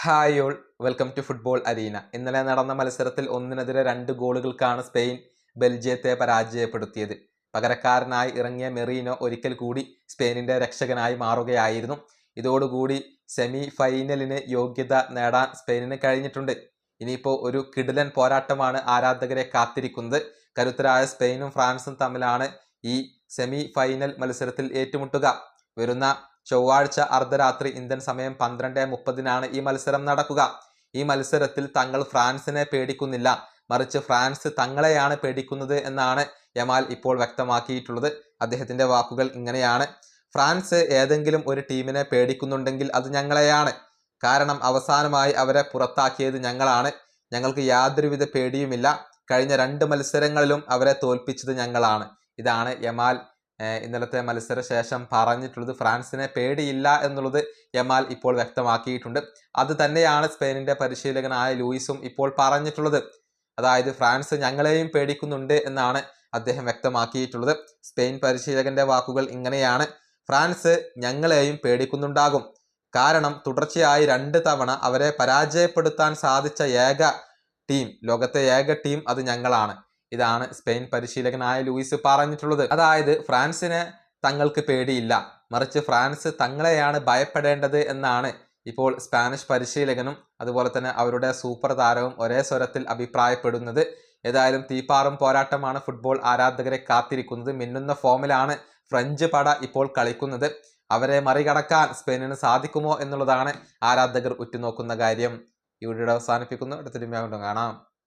Hi all, welcome to football arena. ഇന്നലെ നടന്ന മത്സരത്തിൽ 1-നെതിരെ 2 ഗോളുകൾക്കാണ് സ്പെയിൻ ബെൽജിയത്തെ പരാജയപ്പെടുത്തിയത്. പകരക്കാരനായി ഇറങ്ങിയ മെറീനോ ഒരിക്കൽ കൂടി സ്പെയിനിന്റെ രക്ഷകനായി മാറുകയായിരുന്നു. ഇതോടുകൂടി സെമി ഫൈനലിന് യോഗ്യത നേടാൻ സ്പെയിനിന് കഴിഞ്ഞിട്ടുണ്ട്. ഇനിയിപ്പോൾ ഒരു കിടിലൻ പോരാട്ടമാണ് ആരാധകരെ കാത്തിരിക്കുന്നത്. കരുത്തരായ സ്പെയിനും ഫ്രാൻസും തമ്മിലാണ് ഈ സെമി ഫൈനൽ മത്സരത്തിൽ ഏറ്റുമുട്ടുക. വരുന്ന ചൊവ്വാഴ്ച അർദ്ധരാത്രി ഇന്ത്യൻ സമയം 12:30 ഈ മത്സരം നടക്കുക. ഈ മത്സരത്തിൽ തങ്ങൾ ഫ്രാൻസിനെ പേടിക്കുന്നില്ല, മറിച്ച് ഫ്രാൻസ് തങ്ങളെയാണ് പേടിക്കുന്നത് എന്നാണ് യമാൽ ഇപ്പോൾ വ്യക്തമാക്കിയിട്ടുള്ളത്. അദ്ദേഹത്തിന്റെ വാക്കുകൾ ഇങ്ങനെയാണ്: ഫ്രാൻസ് ഏതെങ്കിലും ഒരു ടീമിനെ പേടിക്കുന്നുണ്ടെങ്കിൽ അത് ഞങ്ങളെയാണ്. കാരണം അവസാനമായി അവരെ പുറത്താക്കിയത് ഞങ്ങളാണ്. ഞങ്ങൾക്ക് യാതൊരുവിധ പേടിയുമില്ല. കഴിഞ്ഞ 2 മത്സരങ്ങളിലും അവരെ തോൽപ്പിച്ചത് ഞങ്ങളാണ്. ഇതാണ് യമാൽ ഇന്നലത്തെ മത്സര ശേഷം പറഞ്ഞിട്ടുള്ളത്. ഫ്രാൻസിനെ പേടിയില്ല എന്നുള്ളത് യമാൽ ഇപ്പോൾ വ്യക്തമാക്കിയിട്ടുണ്ട്. അത് തന്നെയാണ് സ്പെയിനിന്റെ പരിശീലകനായ ലൂയിസും ഇപ്പോൾ പറഞ്ഞിട്ടുള്ളത്. അതായത് ഫ്രാൻസ് ഞങ്ങളെയും പേടിക്കുന്നുണ്ട് എന്നാണ് അദ്ദേഹം വ്യക്തമാക്കിയിട്ടുള്ളത്. സ്പെയിൻ പരിശീലകന്റെ വാക്കുകൾ ഇങ്ങനെയാണ്: ഫ്രാൻസ് ഞങ്ങളെയും പേടിക്കുന്നുണ്ടാകും. കാരണം തുടർച്ചയായി 2 തവണ അവരെ പരാജയപ്പെടുത്താൻ സാധിച്ച ലോകത്തെ ഏക ടീം അത് ഞങ്ങളാണ്. ഇതാണ് സ്പെയിൻ പരിശീലകനായ ലൂയിസ് പറഞ്ഞിട്ടുള്ളത്. അതായത് ഫ്രാൻസിനെ തങ്ങൾക്ക് പേടിയില്ല, മറിച്ച് ഫ്രാൻസ് തങ്ങളെയാണ് ഭയപ്പെടേണ്ടത് എന്നാണ് ഇപ്പോൾ സ്പാനിഷ് പരിശീലകനും അതുപോലെ തന്നെ അവരുടെ സൂപ്പർ താരവും ഒരേ സ്വരത്തിൽ അഭിപ്രായപ്പെടുന്നത്. ഏതായാലും തീപ്പാറും പോരാട്ടമാണ് ഫുട്ബോൾ ആരാധകരെ കാത്തിരിക്കുന്നത്. മിന്നുന്ന ഫോമിലാണ് ഫ്രഞ്ച് പട ഇപ്പോൾ കളിക്കുന്നത്. അവരെ മറികടക്കാൻ സ്പെയിനിന് സാധിക്കുമോ എന്നുള്ളതാണ് ആരാധകർ ഉറ്റുനോക്കുന്ന കാര്യം. ഈ വീഡിയോ അവസാനിപ്പിക്കുന്നു. അടുത്തൊരു വീഡിയോ കാണാം.